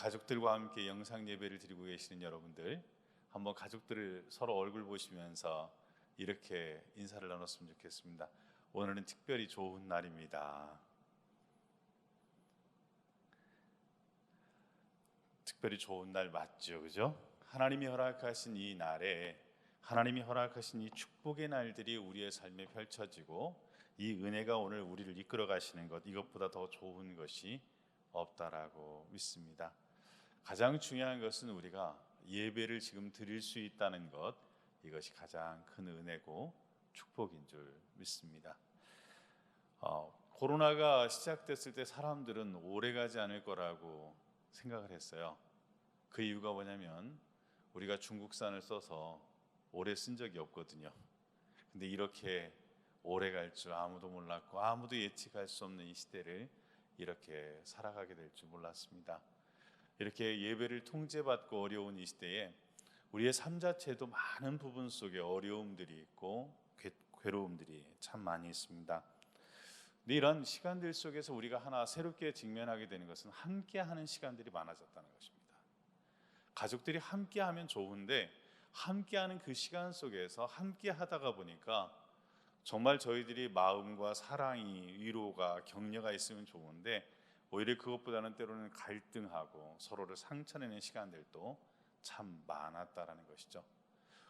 가족들과 함께 영상 예배를 드리고 계시는 여러분들, 한번 가족들을 서로 얼굴 보시면서 이렇게 인사를 나눴으면 좋겠습니다. 오늘은 특별히 좋은 날입니다. 특별히 좋은 날 맞죠, 그죠? 하나님이 허락하신 이 날에, 하나님이 허락하신 이 축복의 날들이 우리의 삶에 펼쳐지고 이 은혜가 오늘 우리를 이끌어 가시는 것, 이것보다 더 좋은 것이 없다라고 믿습니다. 가장 중요한 것은 우리가 예배를 지금 드릴 수 있다는 것, 이것이 가장 큰 은혜고 축복인 줄 믿습니다. 코로나가 시작됐을 때 사람들은 오래가지 않을 거라고 생각을 했어요. 그 이유가 뭐냐면 우리가 중국산을 써서 오래 쓴 적이 없거든요. 근데 이렇게 오래 갈 줄 아무도 몰랐고 아무도 예측할 수 없는 이 시대를 이렇게 살아가게 될 줄 몰랐습니다. 이렇게 예배를 통제받고 어려운 이 시대에 우리의 삶 자체도 많은 부분 속에 어려움들이 있고 괴로움들이 참 많이 있습니다. 근데 이런 시간들 속에서 우리가 하나 새롭게 직면하게 되는 것은 함께하는 시간들이 많아졌다는 것입니다. 가족들이 함께하면 좋은데 함께하는 그 시간 속에서 함께하다가 보니까 정말 저희들이 마음과 사랑이, 위로가, 격려가 있으면 좋은데 오히려 그것보다는 때로는 갈등하고 서로를 상처내는 시간들도 참 많았다라는 것이죠.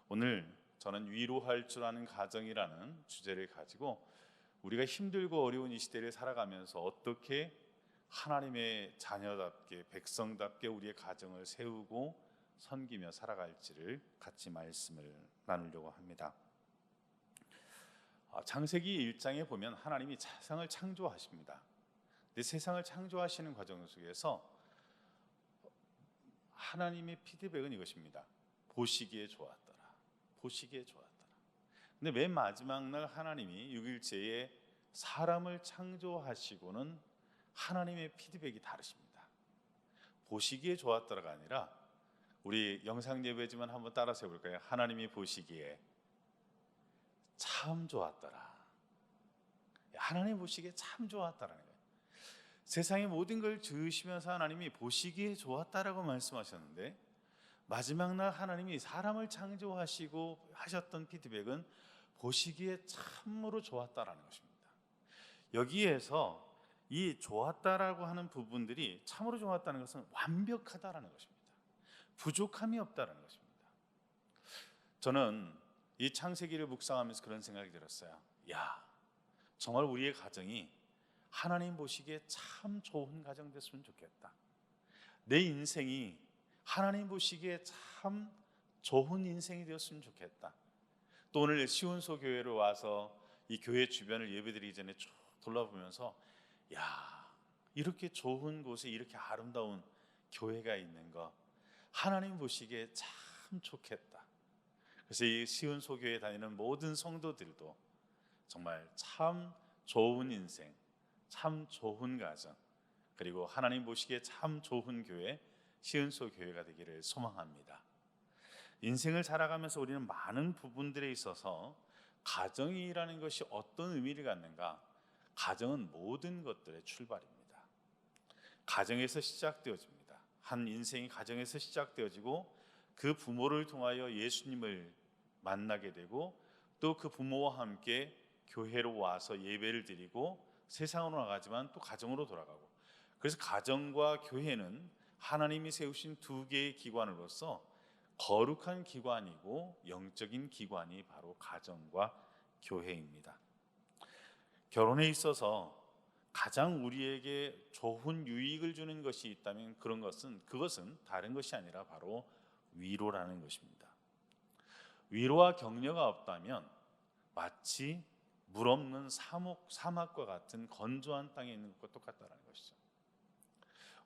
오늘 저는 위로할 줄 아는 가정이라는 주제를 가지고 우리가 힘들고 어려운 이 시대를 살아가면서 어떻게 하나님의 자녀답게, 백성답게 우리의 가정을 세우고 섬기며 살아갈지를 같이 말씀을 나누려고 합니다. 창세기 1장에 보면 하나님이 세상을 창조하십니다. 근데 세상을 창조하시는 과정 속에서 하나님의 피드백은 이것입니다. 보시기에 좋았더라. 보시기에 좋았더라. 근데 맨 마지막 날 하나님이 6일째에 사람을 창조하시고는 하나님의 피드백이 다르십니다. 보시기에 좋았더라가 아니라 우리 영상 예배지만 한번 따라서 해볼까요? 하나님이 보시기에 참 좋았더라. 하나님 보시기에 참 좋았다라는 거예요. 세상의 모든 걸 지으시면서 하나님이 보시기에 좋았다라고 말씀하셨는데 마지막 날 하나님이 사람을 창조하시고 하셨던 피드백은 보시기에 참으로 좋았다라는 것입니다. 여기에서 이 좋았다라고 하는 부분들이 참으로 좋았다는 것은 완벽하다라는 것입니다. 부족함이 없다라는 것입니다. 저는 이 창세기를 묵상하면서 그런 생각이 들었어요. 야, 정말 우리의 가정이 하나님 보시기에 참 좋은 가정 됐으면 좋겠다. 내 인생이 하나님 보시기에 참 좋은 인생이 되었으면 좋겠다. 또 오늘 시온소 교회로 와서 이 교회 주변을 예배드리기 전에 쭉 돌아보면서 야, 이렇게 좋은 곳에 이렇게 아름다운 교회가 있는 거 하나님 보시기에 참 좋겠다. 그래서 이 시온소 교회에 다니는 모든 성도들도 정말 참 좋은 인생, 참 좋은 가정, 그리고 하나님 보시기에 참 좋은 교회, 시온소 교회가 되기를 소망합니다. 인생을 살아가면서 우리는 많은 부분들에 있어서 가정이라는 것이 어떤 의미를 갖는가? 가정은 모든 것들의 출발입니다. 가정에서 시작되어집니다. 한 인생이 가정에서 시작되어지고 그 부모를 통하여 예수님을 만나게 되고 또 그 부모와 함께 교회로 와서 예배를 드리고 세상으로 나가지만 또 가정으로 돌아가고, 그래서 가정과 교회는 하나님이 세우신 두 개의 기관으로서 거룩한 기관이고 영적인 기관이 바로 가정과 교회입니다. 결혼에 있어서 가장 우리에게 좋은 유익을 주는 것이 있다면 그것은 다른 것이 아니라 바로 위로라는 것입니다. 위로와 격려가 없다면 마치 물 없는 사막과 같은 건조한 땅에 있는 것과 똑같다는 것이죠.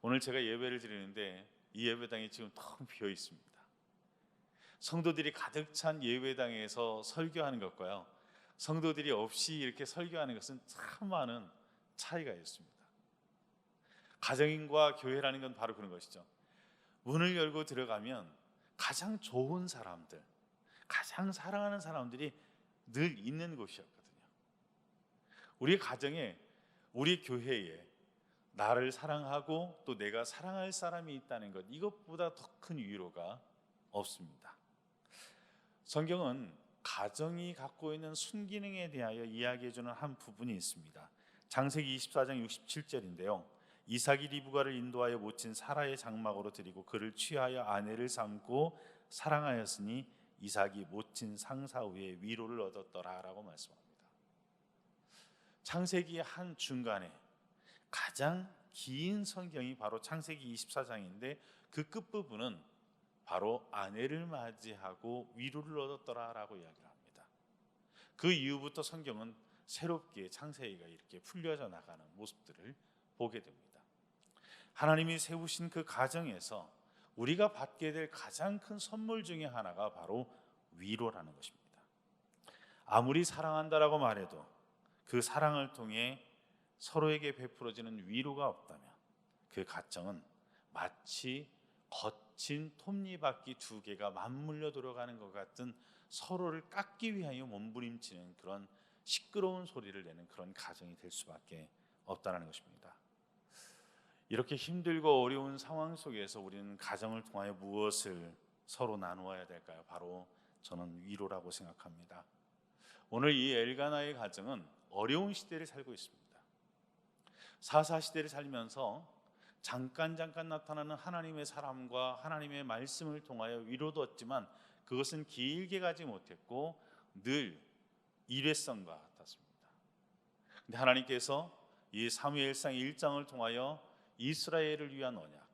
오늘 제가 예배를 드리는데 이 예배당이 지금 텅 비어 있습니다. 성도들이 가득 찬 예배당에서 설교하는 것과요, 성도들이 없이 이렇게 설교하는 것은 참 많은 차이가 있습니다. 가정인과 교회라는 건 바로 그런 것이죠. 문을 열고 들어가면 가장 좋은 사람들, 가장 사랑하는 사람들이 늘 있는 곳이었거든요. 우리 가정에, 우리 교회에 나를 사랑하고 또 내가 사랑할 사람이 있다는 것, 이것보다 더 큰 위로가 없습니다. 성경은 가정이 갖고 있는 순기능에 대하여 이야기해주는 한 부분이 있습니다. 창세기 24장 67절인데요. 이삭이 리브가를 인도하여 모친 사라의 장막으로 드리고 그를 취하여 아내를 삼고 사랑하였으니 이삭이 모친 상사 후에 위로를 얻었더라 라고 말씀합니다. 창세기의 한 중간에 가장 긴 성경이 바로 창세기 24장인데 그 끝부분은 바로 아내를 맞이하고 위로를 얻었더라 라고 이야기를 합니다. 그 이후부터 성경은 새롭게 창세기가 이렇게 풀려져 나가는 모습들을 보게 됩니다. 하나님이 세우신 그 가정에서 우리가 받게 될 가장 큰 선물 중에 하나가 바로 위로라는 것입니다. 아무리 사랑한다라고 말해도 그 사랑을 통해 서로에게 베풀어지는 위로가 없다면 그 가정은 마치 거친 톱니바퀴 두 개가 맞물려 돌아가는 것 같은 서로를 깎기 위하여 몸부림치는 그런 시끄러운 소리를 내는 그런 가정이 될 수밖에 없다는 것입니다. 이렇게 힘들고 어려운 상황 속에서 우리는 가정을 통하여 무엇을 서로 나누어야 될까요? 바로 저는 위로라고 생각합니다. 오늘 이 엘가나의 가정은 어려운 시대를 살고 있습니다. 사사 시대를 살면서 잠깐 나타나는 하나님의 사람과 하나님의 말씀을 통하여 위로도 얻지만 그것은 길게 가지 못했고 늘 일회성과 같았습니다. 근데 하나님께서 이 사무엘상 1장을 통하여 이스라엘을 위한 언약,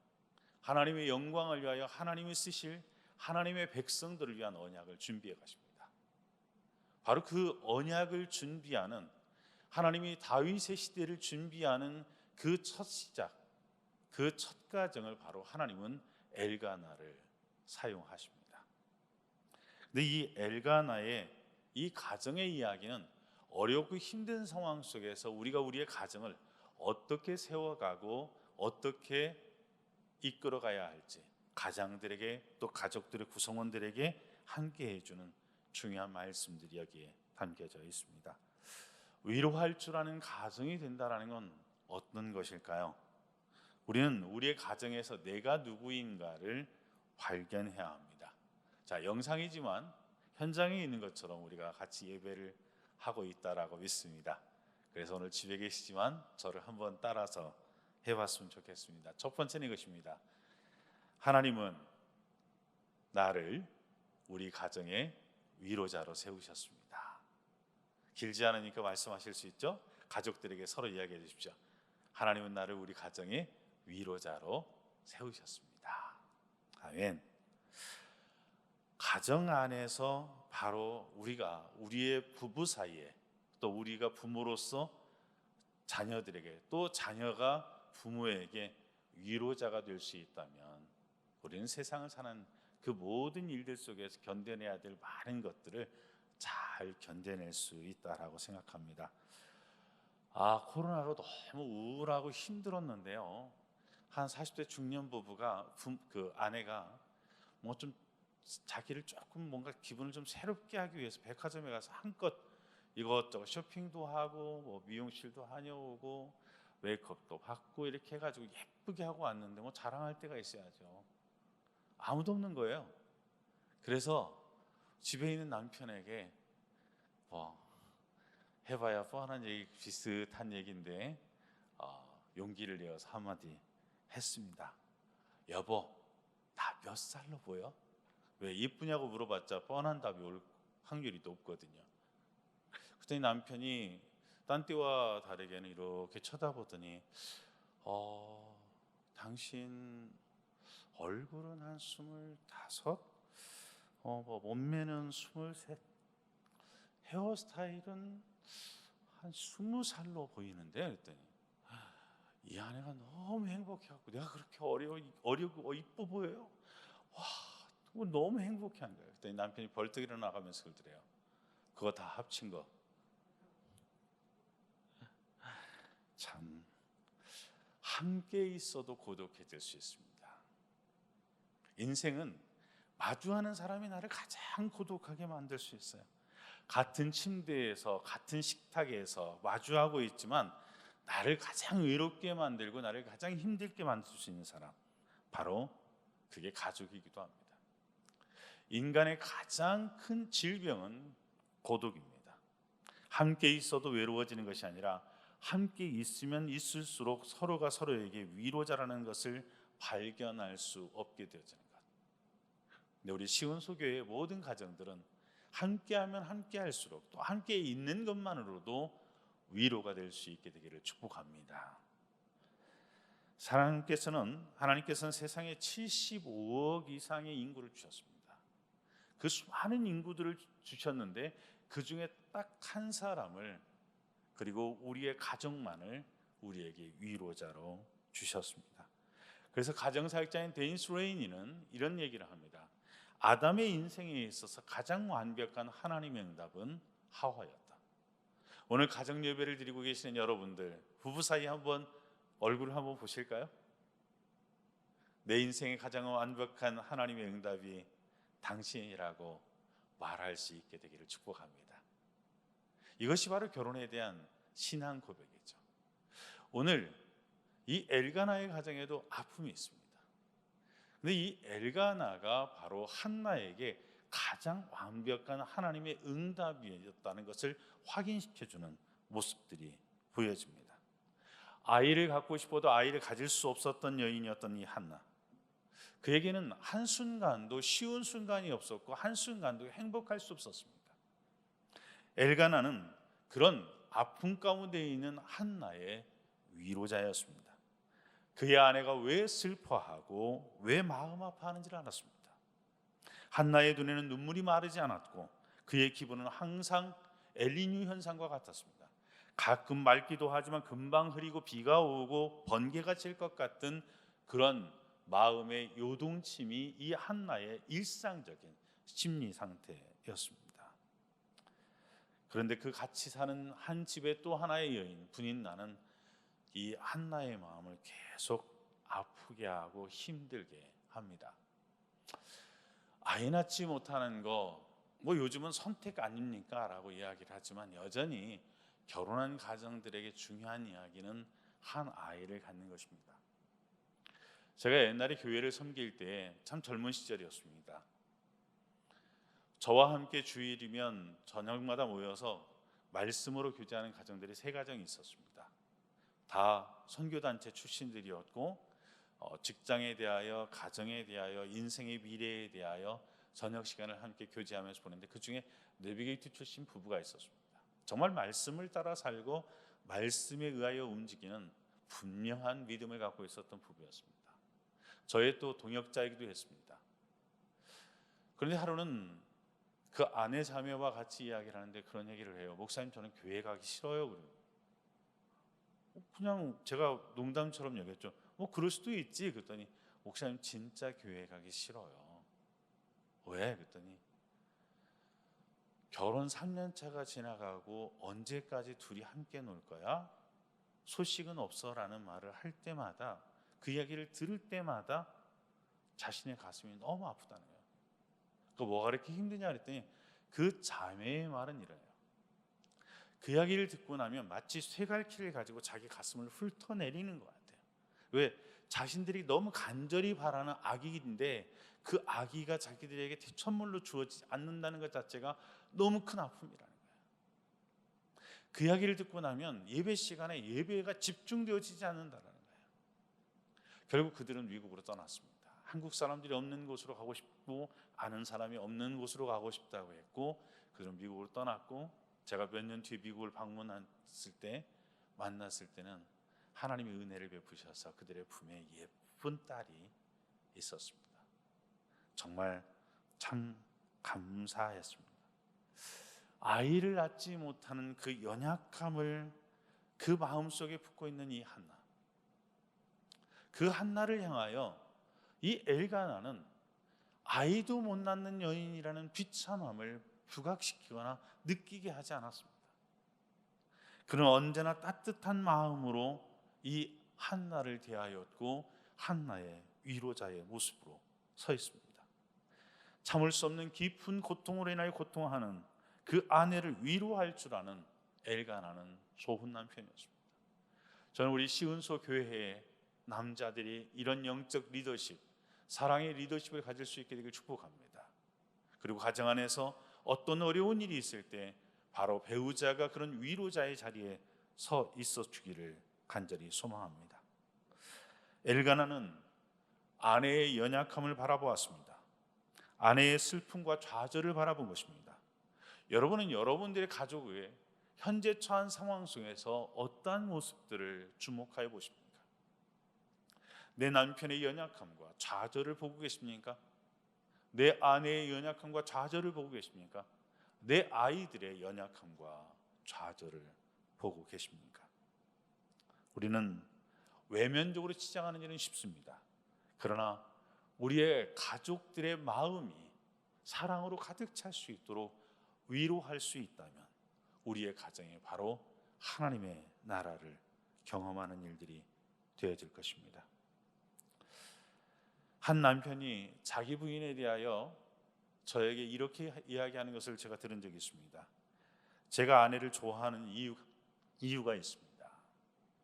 하나님의 영광을 위하여 하나님이 쓰실 하나님의 백성들을 위한 언약을 준비해 가십니다. 바로 그 언약을 준비하는, 하나님이 다윗의 시대를 준비하는 그 첫 시작, 그 첫 과정을 바로 하나님은 엘가나를 사용하십니다. 근데 이 엘가나의 이 가정의 이야기는 어렵고 힘든 상황 속에서 우리가 우리의 가정을 어떻게 세워가고 어떻게 이끌어가야 할지 가장들에게 또 가족들의 구성원들에게 함께 해주는 중요한 말씀들이 여기에 담겨져 있습니다. 위로할 줄 아는 가정이 된다는 건 어떤 것일까요? 우리는 우리의 가정에서 내가 누구인가를 발견해야 합니다. 자, 영상이지만 현장에 있는 것처럼 우리가 같이 예배를 하고 있다라고 믿습니다. 그래서 오늘 집에 계시지만 저를 한번 따라서 해봤으면 좋겠습니다. 첫 번째는 이것입니다. 하나님은 나를 우리 가정의 위로자로 세우셨습니다. 길지 않으니까 말씀하실 수 있죠? 가족들에게 서로 이야기해 주십시오. 하나님은 나를 우리 가정의 위로자로 세우셨습니다. 아멘. 가정 안에서 바로 우리가 우리의 부부 사이에 또 우리가 부모로서 자녀들에게 또 자녀가 부모에게 위로자가 될 수 있다면 우리는 세상을 사는 그 모든 일들 속에서 견뎌내야 될 많은 것들을 잘 견뎌낼 수 있다라고 생각합니다. 코로나로 너무 우울하고 힘들었는데요. 한 40대 중년 부부가 그 아내가 뭐 좀 자기를 조금 뭔가 기분을 좀 새롭게 하기 위해서 백화점에 가서 한껏 이것저것 쇼핑도 하고 뭐 미용실도 다녀오고 메이크업도 받고 이렇게 해가지고 예쁘게 하고 왔는데 뭐 자랑할 때가 있어야죠. 아무도 없는 거예요. 그래서 집에 있는 남편에게 뭐 해봐야 뻔한 얘기 비슷한 얘기인데 용기를 내어서 한마디 했습니다. 여보, 나 몇 살로 보여? 왜 예쁘냐고 물어봤자 뻔한 답이 올 확률이 높거든요. 그랬더니 남편이 딴 때와 다르게는 이렇게 쳐다보더니 당신 얼굴은 한 25, 뭐 몸매는 23, 헤어스타일은 한 20살로 보이는데 그랬더니 이 아내가 너무 행복해갖고 내가 그렇게 어리고 이뻐 보여요? 와, 너무 행복해한 거예요. 그랬더니 남편이 벌떡 일어나가면서 그러더래요. 그거 다 합친 거. 참 함께 있어도 고독해질 수 있습니다. 인생은 마주하는 사람이 나를 가장 고독하게 만들 수 있어요. 같은 침대에서 같은 식탁에서 마주하고 있지만 나를 가장 외롭게 만들고 나를 가장 힘들게 만들 수 있는 사람, 바로 그게 가족이기도 합니다. 인간의 가장 큰 질병은 고독입니다. 함께 있어도 외로워지는 것이 아니라 함께 있으면 있을수록 서로가 서로에게 위로자라는 것을 발견할 수 없게 되어지는 것. 근데 우리 시온소교회의 모든 가정들은 함께하면 함께할수록 또 함께 있는 것만으로도 위로가 될 수 있게 되기를 축복합니다. 하나님께서는 세상에 75억 이상의 인구를 주셨습니다. 그 수많은 인구들을 주셨는데 그 중에 딱 한 사람을, 그리고 우리의 가족만을 우리에게 위로자로 주셨습니다. 그래서 가정사역자인 데니스 레이니는 이런 얘기를 합니다. 아담의 인생에 있어서 가장 완벽한 하나님의 응답은 하와였다. 오늘 가정 예배를 드리고 계시는 여러분들, 부부 사이 한번 얼굴을 한번 보실까요? 내 인생의 가장 완벽한 하나님의 응답이 당신이라고 말할 수 있게 되기를 축복합니다. 이것이 바로 결혼에 대한 신앙 고백이죠. 오늘 이 엘가나의 가정에도 아픔이 있습니다. 근데 이 엘가나가 바로 한나에게 가장 완벽한 하나님의 응답이었다는 것을 확인시켜주는 모습들이 보여집니다. 아이를 갖고 싶어도 아이를 가질 수 없었던 여인이었던 이 한나, 그에게는 한순간도 쉬운 순간이 없었고 한순간도 행복할 수 없었습니다. 엘가나는 그런 아픔 가운데 있는 한나의 위로자였습니다. 그의 아내가 왜 슬퍼하고 왜 마음 아파하는지를 알았습니다. 한나의 눈에는 눈물이 마르지 않았고 그의 기분은 항상 엘니뇨 현상과 같았습니다. 가끔 맑기도 하지만 금방 흐리고 비가 오고 번개가 칠 것 같은 그런 마음의 요동침이 이 한나의 일상적인 심리 상태였습니다. 그런데 그 같이 사는 한 집의 또 하나의 여인, 분인나는 이 한나의 마음을 계속 아프게 하고 힘들게 합니다. 아이 낳지 못하는 거 뭐 요즘은 선택 아닙니까? 라고 이야기를 하지만 여전히 결혼한 가정들에게 중요한 이야기는 한 아이를 갖는 것입니다. 제가 옛날에 교회를 섬길 때 참 젊은 시절이었습니다. 저와 함께 주일이면 저녁마다 모여서 말씀으로 교제하는 가정들이 3가정이 있었습니다. 다 선교단체 출신들이었고 직장에 대하여, 가정에 대하여, 인생의 미래에 대하여 저녁 시간을 함께 교제하면서 보냈는데 그 중에 내비게이터 출신 부부가 있었습니다. 정말 말씀을 따라 살고 말씀에 의하여 움직이는 분명한 믿음을 갖고 있었던 부부였습니다. 저의 또 동역자이기도 했습니다. 그런데 하루는 그 아내 자매와 같이 이야기를 하는데 그런 얘기를 해요. 목사님, 저는 교회 가기 싫어요. 그래요. 그냥 제가 농담처럼 얘기했죠. 그럴 수도 있지. 그랬더니 목사님, 진짜 교회 가기 싫어요. 왜? 그랬더니 결혼 3년 차가 지나가고 언제까지 둘이 함께 놀 거야? 소식은 없어 라는 말을 할 때마다, 그 이야기를 들을 때마다 자신의 가슴이 너무 아프다는 거예요. 뭐가 그렇게 힘드냐 그랬더니 그 자매의 말은 이래요. 그 이야기를 듣고 나면 마치 쇠갈퀴를 가지고 자기 가슴을 훑어내리는 것 같아요. 왜? 자신들이 너무 간절히 바라는 아기인데 그 아기가 자기들에게 선물로 주어지지 않는다는 것 자체가 너무 큰 아픔이라는 거예요. 그 이야기를 듣고 나면 예배 시간에 예배가 집중되어지지 않는다는 거예요. 결국 그들은 미국으로 떠났습니다. 한국 사람들이 없는 곳으로 가고 싶고 아는 사람이 없는 곳으로 가고 싶다고 했고 그들은 미국으로 떠났고, 제가 몇 년 뒤에 미국을 방문했을 때 만났을 때는 하나님의 은혜를 베푸셔서 그들의 품에 예쁜 딸이 있었습니다. 정말 참 감사했습니다. 아이를 낳지 못하는 그 연약함을 그 마음속에 품고 있는 이 한나, 그 한나를 향하여 이 엘가나는 아이도 못 낳는 여인이라는 비참함을 부각시키거나 느끼게 하지 않았습니다. 그는 언제나 따뜻한 마음으로 이 한나를 대하였고 한나의 위로자의 모습으로 서 있습니다. 참을 수 없는 깊은 고통으로 인하여 고통하는 그 아내를 위로할 줄 아는 엘가나는 소훈 남편이었습니다. 저는 우리 시은소 교회의 남자들이 이런 영적 리더십, 사랑의 리더십을 가질 수 있게 되길 축복합니다. 그리고 가정 안에서 어떤 어려운 일이 있을 때 바로 배우자가 그런 위로자의 자리에 서 있어 주기를 간절히 소망합니다. 엘가나는 아내의 연약함을 바라보았습니다. 아내의 슬픔과 좌절을 바라본 것입니다. 여러분은 여러분들의 가족의 현재 처한 상황 속에서 어떠한 모습들을 주목하여 보십니까? 내 남편의 연약함과 좌절을 보고 계십니까? 내 아내의 연약함과 좌절을 보고 계십니까? 내 아이들의 연약함과 좌절을 보고 계십니까? 우리는 외면적으로 치장하는 일은 쉽습니다. 그러나 우리의 가족들의 마음이 사랑으로 가득 찰 수 있도록 위로할 수 있다면 우리의 가정이 바로 하나님의 나라를 경험하는 일들이 되어질 것입니다. 한 남편이 자기 부인에 대하여 저에게 이렇게 이야기하는 것을 제가 들은 적이 있습니다. 제가 아내를 좋아하는 이유가 있습니다.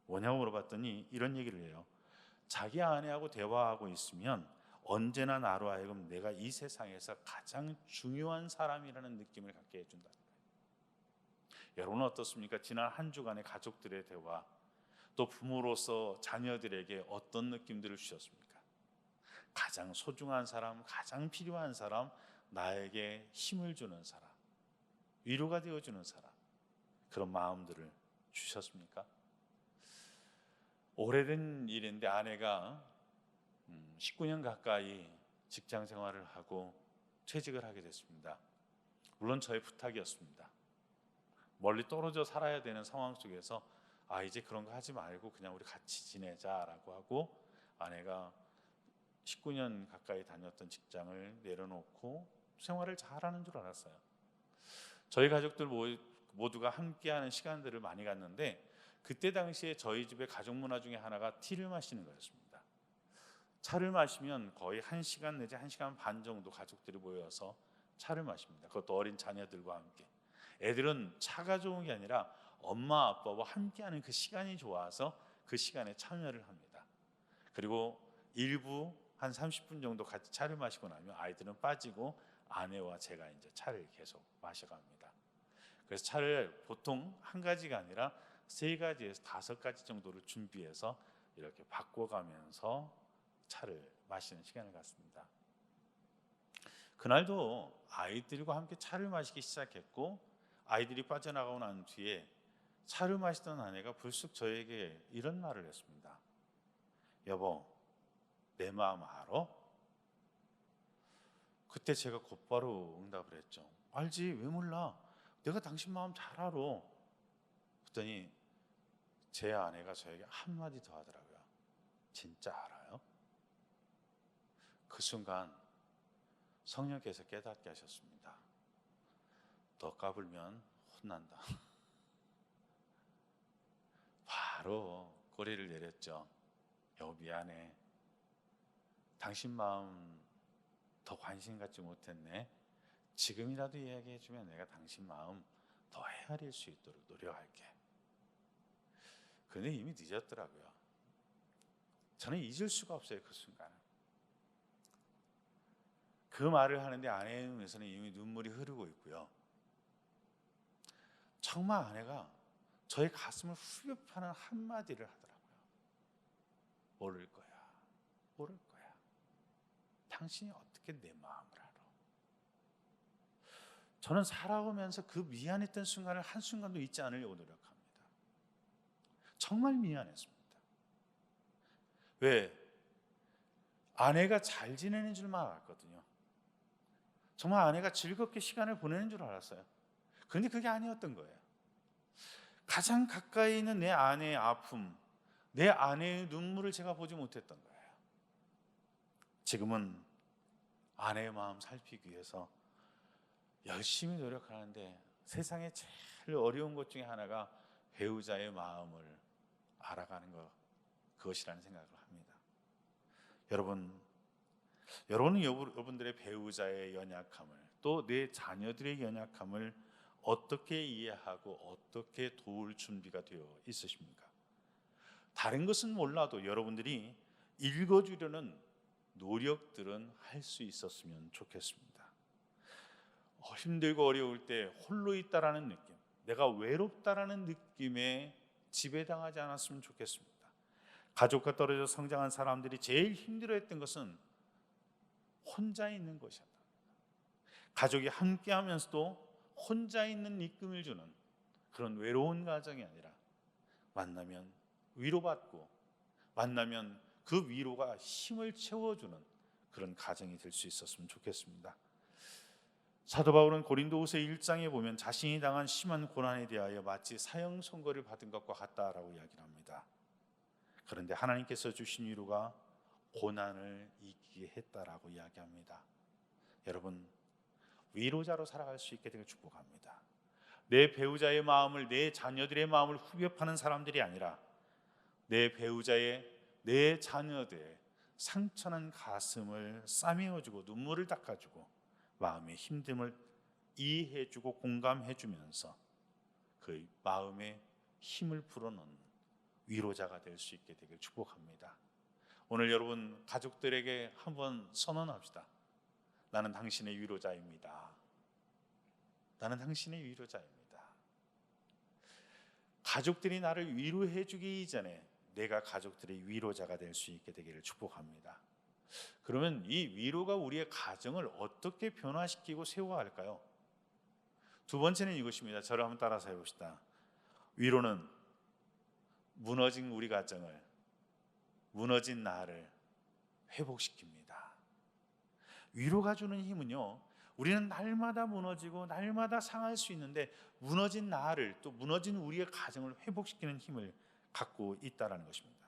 뭐냐고 물어봤더니 이런 얘기를 해요. 자기 아내하고 대화하고 있으면 언제나 나로 하여금 내가 이 세상에서 가장 중요한 사람이라는 느낌을 갖게 해준다. 여러분은 어떻습니까? 지난 한 주간의 가족들의 대화, 또 부모로서 자녀들에게 어떤 느낌들을 주셨습니까? 가장 소중한 사람, 가장 필요한 사람, 나에게 힘을 주는 사람, 위로가 되어주는 사람, 그런 마음들을 주셨습니까? 오래된 일인데 아내가 19년 가까이 직장 생활을 하고 퇴직을 하게 됐습니다. 물론 저의 부탁이었습니다. 멀리 떨어져 살아야 되는 상황 속에서 이제 그런 거 하지 말고 그냥 우리 같이 지내자라고 하고 아내가 19년 가까이 다녔던 직장을 내려놓고 생활을 잘하는 줄 알았어요. 저희 가족들 모두가 함께하는 시간들을 많이 갖는데 그때 당시에 저희 집의 가족 문화 중에 하나가 티를 마시는 거였습니다. 차를 마시면 거의 1시간 내지 1시간 반 정도 가족들이 모여서 차를 마십니다. 그것도 어린 자녀들과 함께. 애들은 차가 좋은 게 아니라 엄마 아빠와 함께하는 그 시간이 좋아서 그 시간에 참여를 합니다. 그리고 일부 한 30분 정도 같이 차를 마시고 나면 아이들은 빠지고 아내와 제가 이제 차를 계속 마셔갑니다. 그래서 차를 보통 한 가지가 아니라 3가지에서 5가지 정도를 준비해서 이렇게 바꿔가면서 차를 마시는 시간을 갖습니다. 그날도 아이들과 함께 차를 마시기 시작했고 아이들이 빠져나가고 난 뒤에 차를 마시던 아내가 불쑥 저에게 이런 말을 했습니다. 여보, 내 마음 알아? 그때 제가 곧바로 응답을 했죠. 알지, 왜 몰라? 내가 당신 마음 잘 알아. 그랬더니 제 아내가 저에게 한마디 더 하더라고요. 진짜 알아요? 그 순간 성령께서 깨닫게 하셨습니다. 너 까불면 혼난다. 바로 꼬리를 내렸죠. 여보 미안해. 당신 마음 더 관심 갖지 못했네. 지금이라도 이야기해주면 내가 당신 마음 더 헤아릴 수 있도록 노력할게. 그런데 이미 늦었더라고요. 저는 잊을 수가 없어요. 그 순간은. 그 말을 하는데 아내의 눈에서는 이미 눈물이 흐르고 있고요. 정말 아내가 저의 가슴을 후벼 파는 한마디를 하더라고요. 모를 거야. 모를 거야. 당신이 어떻게 내 마음을 알아? 저는 살아오면서 그 미안했던 순간을 한순간도 잊지 않으려고 노력합니다. 정말 미안했습니다. 왜? 아내가 잘 지내는 줄만 알았거든요. 정말 아내가 즐겁게 시간을 보내는 줄 알았어요. 그런데 그게 아니었던 거예요. 가장 가까이 있는 내 아내의 아픔, 내 아내의 눈물을 제가 보지 못했던 거예요. 지금은 아내의 마음 살피기 위해서 열심히 노력하는데 세상에 제일 어려운 것 중에 하나가 배우자의 마음을 알아가는 것, 그것이라는 생각을 합니다. 여러분은 여러분들의 배우자의 연약함을 또 내 자녀들의 연약함을 어떻게 이해하고 어떻게 도울 준비가 되어 있으십니까? 다른 것은 몰라도 여러분들이 읽어주려는 노력들은 할 수 있었으면 좋겠습니다. 힘들고 어려울 때 홀로 있다라는 느낌, 내가 외롭다라는 느낌에 지배당하지 않았으면 좋겠습니다. 가족과 떨어져 성장한 사람들이 제일 힘들어했던 것은 혼자 있는 것이었다. 가족이 함께하면서도 혼자 있는 느낌을 주는 그런 외로운 가정이 아니라 만나면 위로받고, 만나면 그 위로가 힘을 채워주는 그런 가정이 될 수 있었으면 좋겠습니다. 사도 바울은 고린도후서 1장에 보면 자신이 당한 심한 고난에 대하여 마치 사형 선고를 받은 것과 같다라고 이야기를 합니다. 그런데 하나님께서 주신 위로가 고난을 이기게 했다라고 이야기합니다. 여러분, 위로자로 살아갈 수 있게 되길 축복합니다. 내 배우자의 마음을, 내 자녀들의 마음을 후벼 파는 사람들이 아니라 내 배우자의, 내 자녀들의 상처난 가슴을 싸매어주고 눈물을 닦아주고 마음의 힘듦을 이해해주고 공감해주면서 그 마음에 힘을 불어넣는 위로자가 될 수 있게 되길 축복합니다. 오늘 여러분 가족들에게 한번 선언합시다. 나는 당신의 위로자입니다. 나는 당신의 위로자입니다. 가족들이 나를 위로해 주기 이전에 내가 가족들의 위로자가 될 수 있게 되기를 축복합니다. 그러면 이 위로가 우리의 가정을 어떻게 변화시키고 세워야 할까요? 두 번째는 이것입니다. 저를 한번 따라서 해봅시다. 위로는 무너진 우리 가정을, 무너진 나를 회복시킵니다. 위로가 주는 힘은요, 우리는 날마다 무너지고 날마다 상할 수 있는데 무너진 나를, 또 무너진 우리의 가정을 회복시키는 힘을 갖고 있다는 것입니다.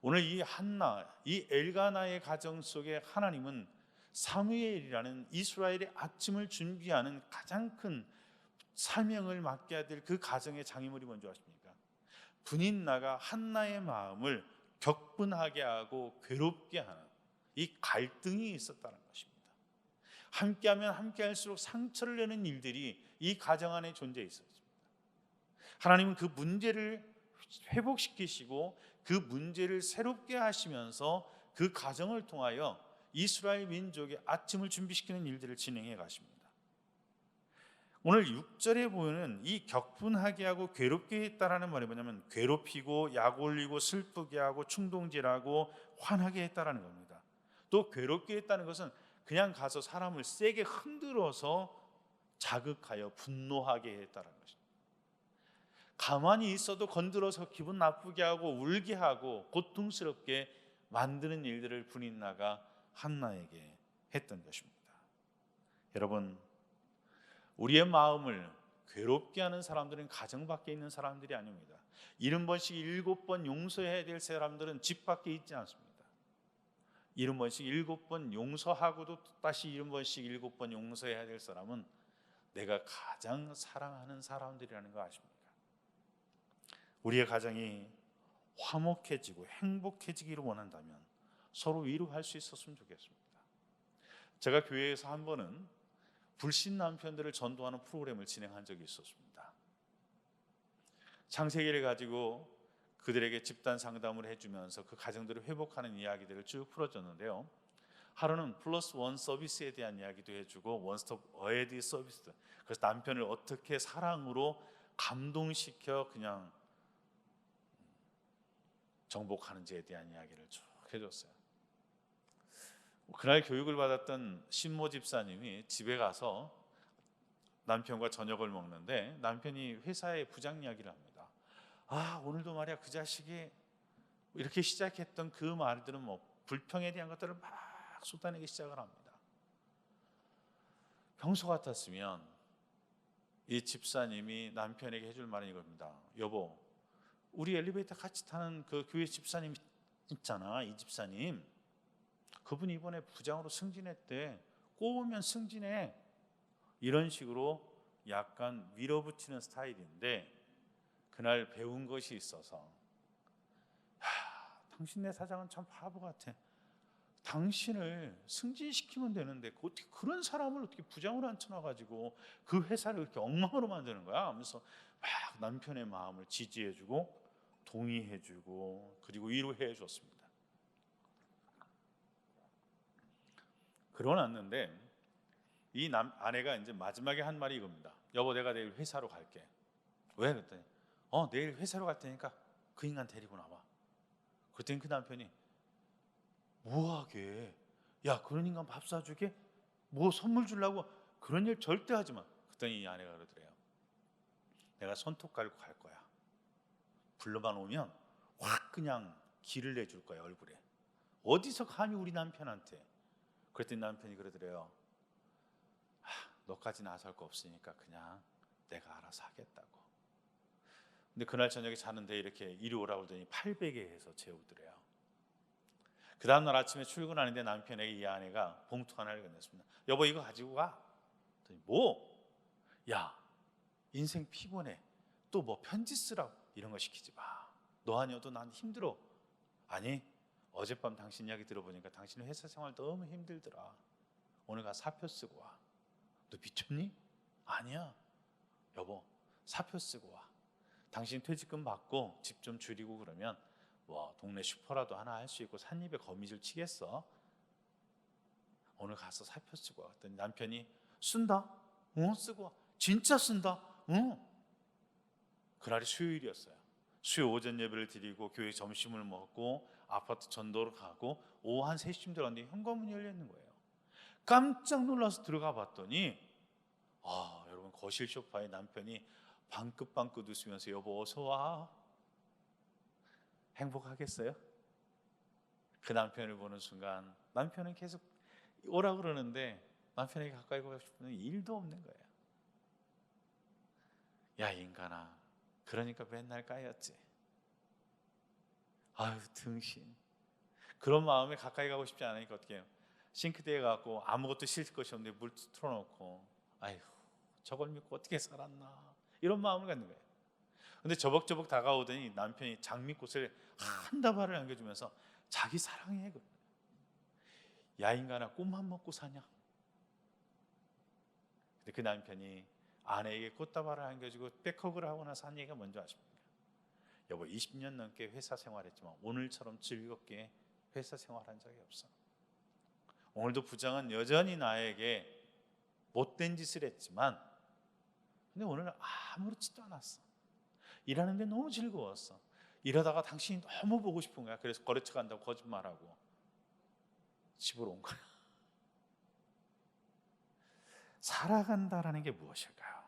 오늘 이 한나, 이 엘가나의 가정 속에 하나님은 사무엘이라는 이스라엘의 아침을 준비하는 가장 큰 사명을 맡겨야 될 그 가정의 장인물이 뭔지 아십니까? 분인나가 한나의 마음을 격분하게 하고 괴롭게 하는 이 갈등이 있었다는 것입니다. 함께하면 함께할수록 상처를 내는 일들이 이 가정 안에 존재해 있었습니다. 하나님은 그 문제를 회복시키시고 그 문제를 새롭게 하시면서 그 가정을 통하여 이스라엘 민족의 아침을 준비시키는 일들을 진행해 가십니다. 오늘 6절에 보면 이 격분하게 하고 괴롭게 했다라는 말이 뭐냐면 괴롭히고 약 올리고 슬프게 하고 충동질하고 화나게 했다라는 겁니다. 또 괴롭게 했다는 것은 그냥 가서 사람을 세게 흔들어서 자극하여 분노하게 했다라는 것입니다. 가만히 있어도 건드려서 기분 나쁘게 하고 울게 하고 고통스럽게 만드는 일들을 분인나가 한나에게 했던 것입니다. 여러분, 우리의 마음을 괴롭게 하는 사람들은 가정 밖에 있는 사람들이 아닙니다. 70번씩 7번 용서해야 될 사람들은 집 밖에 있지 않습니다. 70번씩 7번 용서하고도 다시 70번씩 7번 용서해야 될 사람은 내가 가장 사랑하는 사람들이라는 거 아십니까? 우리의 가정이 화목해지고 행복해지기를 원한다면 서로 위로할 수 있었으면 좋겠습니다. 제가 교회에서 한 번은 불신 남편들을 전도하는 프로그램을 진행한 적이 있었습니다. 창세기를 가지고 그들에게 집단 상담을 해주면서 그 가정들을 회복하는 이야기들을 쭉 풀어줬는데요. 하루는 플러스 원 서비스에 대한 이야기도 해주고 원스톱 어헤드 서비스, 그래서 남편을 어떻게 사랑으로 감동시켜 그냥 정복하는지에 대한 이야기를 쭉 해줬어요. 그날 교육을 받았던 신모 집사님이 집에 가서 남편과 저녁을 먹는데 남편이 회사의 부장 이야기를 합니다. 오늘도 말이야 그 자식이 이렇게 시작했던 그 말들은 뭐 불평에 대한 것들을 막 쏟아내기 시작을 합니다. 평소 같았으면 이 집사님이 남편에게 해줄 말은 이겁니다. 여보, 우리 엘리베이터 같이 타는 그 교회 집사님 있잖아, 이 집사님. 그분이 이번에 부장으로 승진했대. 꼬우면 승진해. 이런 식으로 약간 밀어붙이는 스타일인데 그날 배운 것이 있어서 당신네 사장은 참 바보 같아. 당신을 승진시키면 되는데 어떻게 그런 사람을 어떻게 부장으로 앉혀놔가지고 그 회사를 이렇게 엉망으로 만드는 거야 하면서 막 남편의 마음을 지지해주고 동의해주고 그리고 위로해 줬습니다. 그러고 났는데 이 아내가 이제 마지막에 한 말이 이겁니다. 여보, 내가 내일 회사로 갈게. 왜? 그랬더니 내일 회사로 갈 테니까 그 인간 데리고 나와. 그랬더니 그 남편이 뭐하게? 야, 그런 인간 밥 사주게? 뭐 선물 주려고? 그런 일 절대 하지 마. 그랬더니 이 아내가 그러더래요. 내가 손톱 갈고 갈 거야. 불러만 오면 확 그냥 기를 내줄 거야, 얼굴에. 어디서 감히 우리 남편한테. 그랬더니 남편이 그러더래요. 너까지 나설 거 없으니까 그냥 내가 알아서 하겠다고. 근데 그날 저녁에 자는데 이렇게 이리 오라고 그러더니 800에 해서 재우더래요. 그 다음날 아침에 출근하는데 남편에게 이 아내가 봉투 하나를 건넸습니다. 여보, 이거 가지고 가. 그랬더니 뭐? 야, 인생 피곤해. 또 뭐 편지 쓰라고 이런 거 시키지 마. 너 아니어도 난 힘들어. 아니, 어젯밤 당신 이야기 들어보니까 당신 회사 생활 너무 힘들더라. 오늘 가 사표 쓰고 와. 너 미쳤니? 아니야. 여보, 사표 쓰고 와. 당신 퇴직금 받고 집 좀 줄이고 그러면 뭐 동네 슈퍼라도 하나 할 수 있고 삿입에 거미줄 치겠어. 오늘 가서 사표 쓰고 와. 그랬더니 남편이 쓴다? 쓰고 와. 진짜 쓴다? 그날이 수요일이었어요. 수요 오전 예배를 드리고 교회 점심을 먹고 아파트 전도로 가고 오후 한 3시쯤 들어갔는데 현관문이 열려 있는 거예요. 깜짝 놀라서 들어가 봤더니 여러분, 거실 소파에 남편이 방긋방긋 웃으면서 여보 어서 와. 행복하겠어요? 그 남편을 보는 순간 남편은 계속 오라 그러는데 남편에게 가까이 가고 싶은 일도 없는 거예요. 야, 인간아, 그러니까 맨날 까였지. 아유, 등신. 그런 마음에 가까이 가고 싶지 않으니까 어떻게 해요? 싱크대에 가고 아무것도 실 것이 없는데 물 틀어놓고 아휴, 저걸 믿고 어떻게 살았나, 이런 마음을 갖는 거예요. 근데 저벅저벅 다가오더니 남편이 장미꽃을 한 다발을 안겨주면서 자기 사랑해. 야, 인간아, 꽃만 먹고 사냐? 근데 그 남편이 아내에게 꽃다발을 안겨주고 백허그를 하고 나서 한 얘기가 뭔지 아십니까? 여보, 20년 넘게 회사 생활했지만 오늘처럼 즐겁게 회사 생활한 적이 없어. 오늘도 부장은 여전히 나에게 못된 짓을 했지만 근데 오늘은 아무렇지도 않았어. 일하는데 너무 즐거웠어. 이러다가 당신이 너무 보고 싶은 거야. 그래서 거래처 간다고 거짓말하고 집으로 온 거야. 살아간다라는 게 무엇일까요?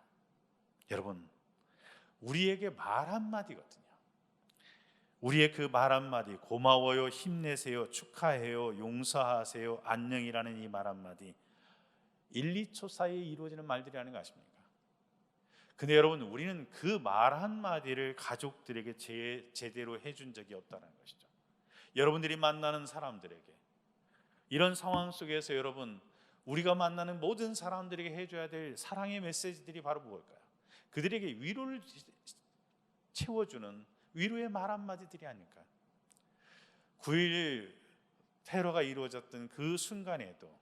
여러분, 우리에게 말 한마디거든요. 우리의 그 말 한마디, 고마워요, 힘내세요, 축하해요, 용서하세요, 안녕이라는 이 말 한마디 1, 2초 사이에 이루어지는 말들이라는 거 아십니까? 근데 여러분, 우리는 그 말 한마디를 가족들에게 제대로 해준 적이 없다는 것이죠. 여러분들이 만나는 사람들에게, 이런 상황 속에서 여러분, 우리가 만나는 모든 사람들에게 해줘야 될 사랑의 메시지들이 바로 무엇일까요? 그들에게 위로를 채워주는 위로의 말 한마디들이 아닐까요? 9.11 테러가 이루어졌던 그 순간에도,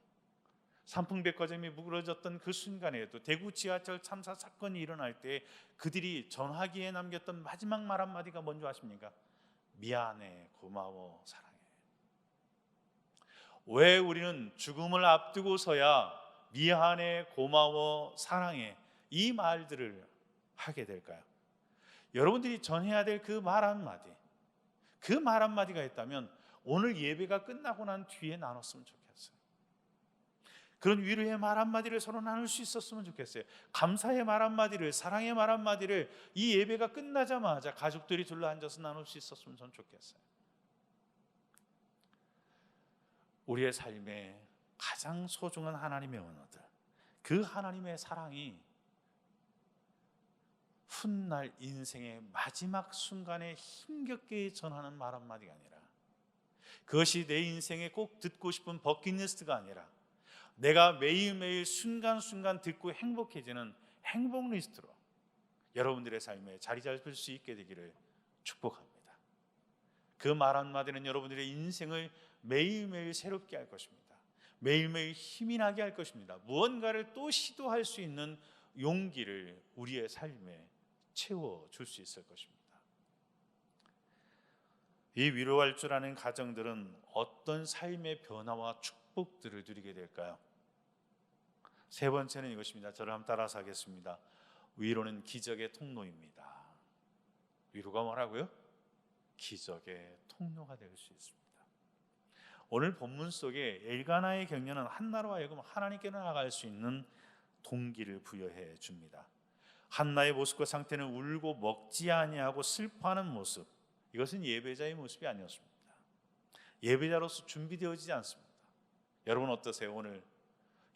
삼풍백화점이 무너졌던 그 순간에도, 대구 지하철 참사 사건이 일어날 때 그들이 전화기에 남겼던 마지막 말 한마디가 뭔지 아십니까? 미안해, 고마워, 사랑해. 왜 우리는 죽음을 앞두고서야 미안해, 고마워, 사랑해 이 말들을 하게 될까요? 여러분들이 전해야 될 그 말 한마디, 그 말 한마디가 있다면 오늘 예배가 끝나고 난 뒤에 나눴으면 좋겠어요. 그런 위로의 말 한마디를 서로 나눌 수 있었으면 좋겠어요. 감사의 말 한마디를, 사랑의 말 한마디를 이 예배가 끝나자마자 가족들이 둘러앉아서 나눌 수 있었으면 전 좋겠어요. 우리의 삶에 가장 소중한 하나님의 언어들, 그 하나님의 사랑이 훗날 인생의 마지막 순간에 힘겹게 전하는 말 한마디가 아니라, 그것이 내 인생에 꼭 듣고 싶은 버킷리스트가 아니라 내가 매일매일 순간순간 듣고 행복해지는 행복 리스트로 여러분들의 삶에 자리 잡을 수 있게 되기를 축복합니다. 그 말 한마디는 여러분들의 인생을 매일매일 새롭게 할 것입니다. 매일매일 힘이 나게 할 것입니다. 무언가를 또 시도할 수 있는 용기를 우리의 삶에 채워줄 수 있을 것입니다. 이 위로할 줄 아는 가정들은 어떤 삶의 변화와 축복들을 누리게 될까요? 세 번째는 이것입니다. 저를 한번 따라서 하겠습니다. 위로는 기적의 통로입니다. 위로가 뭐라고요? 기적의 통로가 될 수 있습니다. 오늘 본문 속에 엘가나의 격려는 한나로 하여금 하나님께로 나아갈 수 있는 동기를 부여해 줍니다. 한나의 모습과 상태는 울고 먹지 아니하고 슬퍼하는 모습, 이것은 예배자의 모습이 아니었습니다. 예배자로서 준비되어지지 않습니다. 여러분 어떠세요? 오늘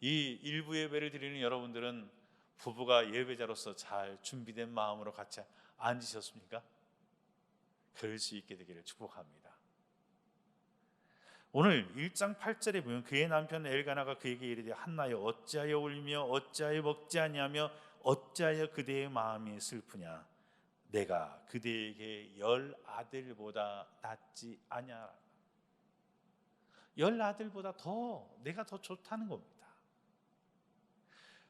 이 일부 예배를 드리는 여러분들은 부부가 예배자로서 잘 준비된 마음으로 같이 앉으셨습니까? 그럴 수 있게 되기를 축복합니다. 오늘 1장 8절에 보면 그의 남편 엘가나가 그에게 이르되 한나여 어찌하여 울며 어찌하여 먹지 아니하며 어찌하여 그대의 마음이 슬프냐 내가 그대에게 10 아들보다 낫지 아니하라. 10 아들보다 내가 더 좋다는 겁니다.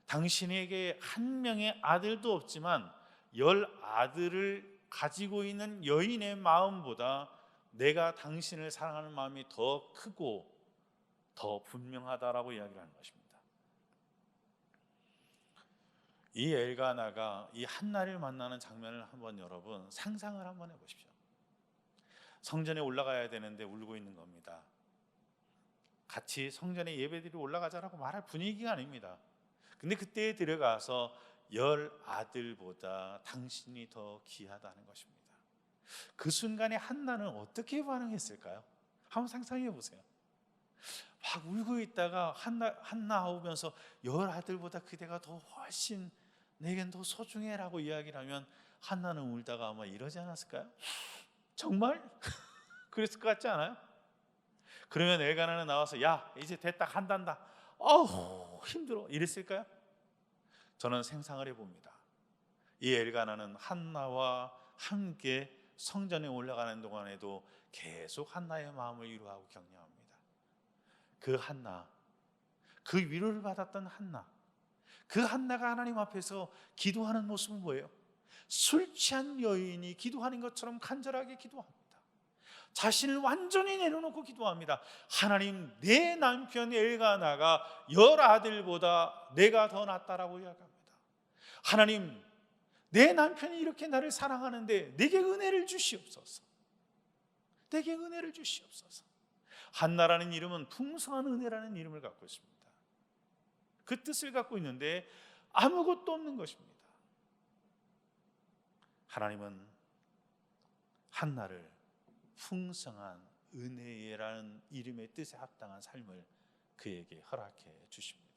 당신에게 한 명의 아들도 없지만 10 아들을 가지고 있는 여인의 마음보다 내가 당신을 사랑하는 마음이 더 크고 더 분명하다라고 이야기를 하는 것입니다. 이 엘가나가 이 한나를 만나는 장면을 한번 여러분 상상을 한번 해보십시오. 성전에 올라가야 되는데 울고 있는 겁니다. 같이 성전에 예배드리러 올라가자라고 말할 분위기가 아닙니다. 근데 그때에 들어가서 10 아들보다 당신이 더 귀하다는 것입니다. 그 순간에 한나는 어떻게 반응했을까요? 한번 상상해 보세요. 막 울고 있다가 한나 오면서 10 아들보다 그대가 더 훨씬 내겐 더 소중해라고 이야기를 하면 한나는 울다가 아마 이러지 않았을까요? 정말? 그랬을 것 같지 않아요? 그러면 엘가나는 나와서 야 이제 됐다 간단다. 어우 힘들어 이랬을까요? 저는 생각을 해봅니다. 이 엘가나는 한나와 함께 성전에 올라가는 동안에도 계속 한나의 마음을 위로하고 격려합니다. 그 한나, 그 위로를 받았던 한나, 그 한나가 하나님 앞에서 기도하는 모습은 뭐예요? 술 취한 여인이 기도하는 것처럼 간절하게 기도합니다. 자신을 완전히 내려놓고 기도합니다. 하나님, 내 남편 엘가나가 10 아들보다 내가 더 낫다라고 이야기합니다. 하나님, 내 남편이 이렇게 나를 사랑하는데 내게 은혜를 주시옵소서. 내게 은혜를 주시옵소서. 한나라는 이름은 풍성한 은혜라는 이름을 갖고 있습니다. 그 뜻을 갖고 있는데 아무것도 없는 것입니다. 하나님은 한나를 풍성한 은혜라는 이름의 뜻에 합당한 삶을 그에게 허락해 주십니다.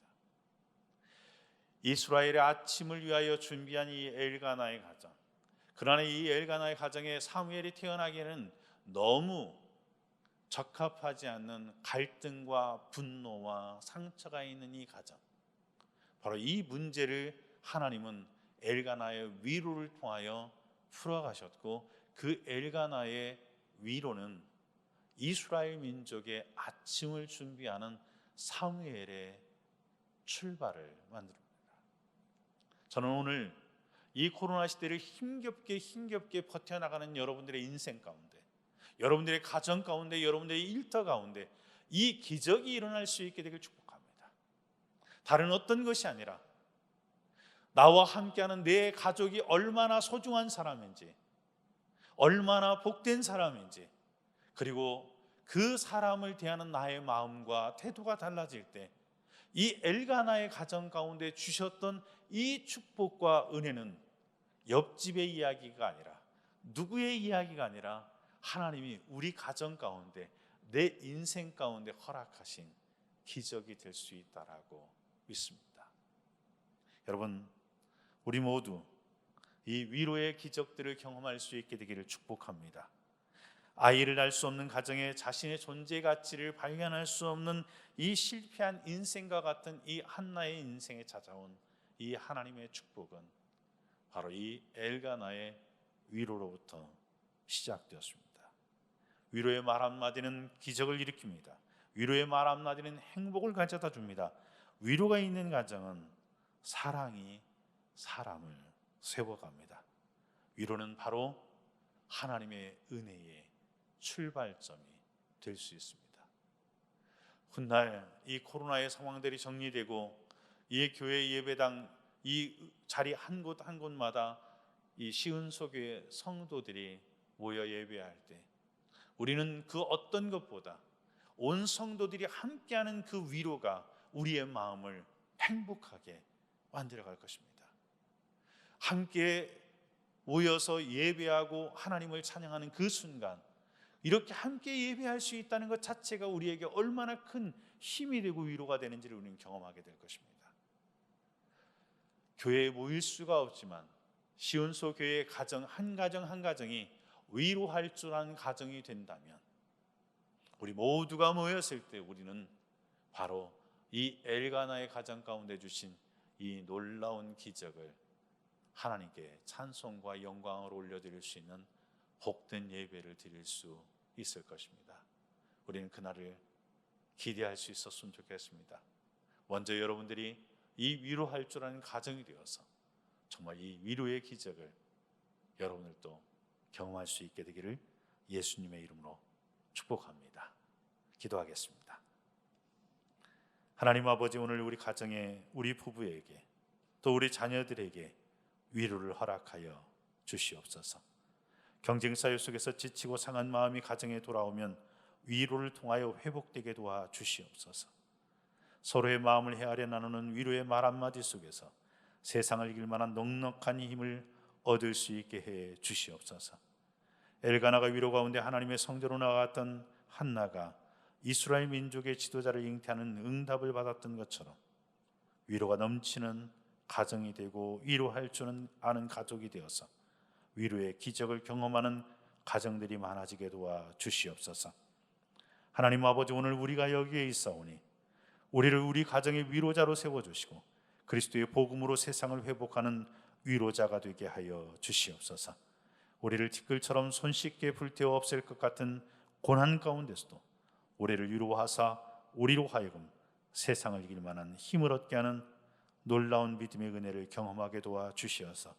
이스라엘의 아침을 위하여 준비한 이 엘가나의 가정, 그러나 이 엘가나의 가정에 사무엘이 태어나기에는 너무 적합하지 않는 갈등과 분노와 상처가 있는 이 가정, 바로 이 문제를 하나님은 엘가나의 위로를 통하여 풀어가셨고, 그 엘가나의 위로는 이스라엘 민족의 아침을 준비하는 사무엘의 출발을 만듭니다. 저는 오늘 이 코로나 시대를 힘겹게 버텨나가는 여러분들의 인생 가운데, 여러분들의 가정 가운데, 여러분들의 일터 가운데 이 기적이 일어날 수 있게 되길 축복합니다. 다른 어떤 것이 아니라 나와 함께하는 내 가족이 얼마나 소중한 사람인지, 얼마나 복된 사람인지, 그리고 그 사람을 대하는 나의 마음과 태도가 달라질 때 이 엘가나의 가정 가운데 주셨던 이 축복과 은혜는 옆집의 이야기가 아니라, 누구의 이야기가 아니라 하나님이 우리 가정 가운데, 내 인생 가운데 허락하신 기적이 될 수 있다라고 믿습니다. 여러분, 우리 모두 이 위로의 기적들을 경험할 수 있게 되기를 축복합니다. 아이를 낳을 수 없는 가정에 자신의 존재 가치를 발견할 수 없는 이 실패한 인생과 같은 이 한나의 인생에 찾아온 이 하나님의 축복은 바로 이 엘가나의 위로로부터 시작되었습니다. 위로의 말 한마디는 기적을 일으킵니다. 위로의 말 한마디는 행복을 가져다 줍니다. 위로가 있는 가정은 사랑이 사람을 세워갑니다. 위로는 바로 하나님의 은혜의 출발점이 될 수 있습니다. 훗날 이 코로나의 상황들이 정리되고 이 교회 예배당 이 자리 한 곳 한 곳마다 이 시은소교회 성도들이 모여 예배할 때 우리는 그 어떤 것보다 온 성도들이 함께하는 그 위로가 우리의 마음을 행복하게 만들어갈 것입니다. 함께 모여서 예배하고 하나님을 찬양하는 그 순간, 이렇게 함께 예배할 수 있다는 것 자체가 우리에게 얼마나 큰 힘이 되고 위로가 되는지를 우리는 경험하게 될 것입니다. 교회에 모일 수가 없지만 시온소 교회의 가정 한 가정이 위로할 줄 아는 가정이 된다면, 우리 모두가 모였을 때 우리는 바로 이 엘가나의 가정 가운데 주신 이 놀라운 기적을 하나님께 찬송과 영광을 올려드릴 수 있는 복된 예배를 드릴 수 있을 것입니다. 우리는 그날을 기대할 수 있었으면 좋겠습니다. 먼저 여러분들이 이 위로할 줄 아는 가정이 되어서 정말 이 위로의 기적을 여러분들도 경험할 수 있게 되기를 예수님의 이름으로 축복합니다. 기도하겠습니다. 하나님 아버지, 오늘 우리 가정에, 우리 부부에게, 또 우리 자녀들에게 위로를 허락하여 주시옵소서. 경쟁사회 속에서 지치고 상한 마음이 가정에 돌아오면 위로를 통하여 회복되게 도와 주시옵소서. 서로의 마음을 헤아려 나누는 위로의 말 한마디 속에서 세상을 이길 만한 넉넉한 힘을 얻을 수 있게 해 주시옵소서. 엘가나가 위로 가운데 하나님의 성전으로 나아갔던 한나가 이스라엘 민족의 지도자를 잉태하는 응답을 받았던 것처럼 위로가 넘치는 가정이 되고 위로할 줄은 아는 가족이 되어서 위로의 기적을 경험하는 가정들이 많아지게 도와 주시옵소서. 하나님 아버지, 오늘 우리가 여기에 있사오니 우리를 우리 가정의 위로자로 세워주시고 그리스도의 복음으로 세상을 회복하는 위로자가 되게 하여 주시옵소서. 우리를 티끌처럼 손쉽게 불태워 없앨 것 같은 고난 가운데서도 우리를 위로하사 우리로 하여금 세상을 이길 만한 힘을 얻게 하는 놀라운 믿음의 은혜를 경험하게 도와 주시어서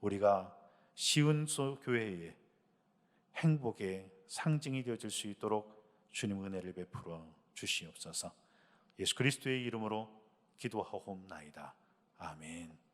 우리가 시온소 교회의 행복의 상징이 되어질 수 있도록 주님 은혜를 베풀어 주시옵소서. 예수 그리스도의 이름으로 기도하옵나이다. 아멘.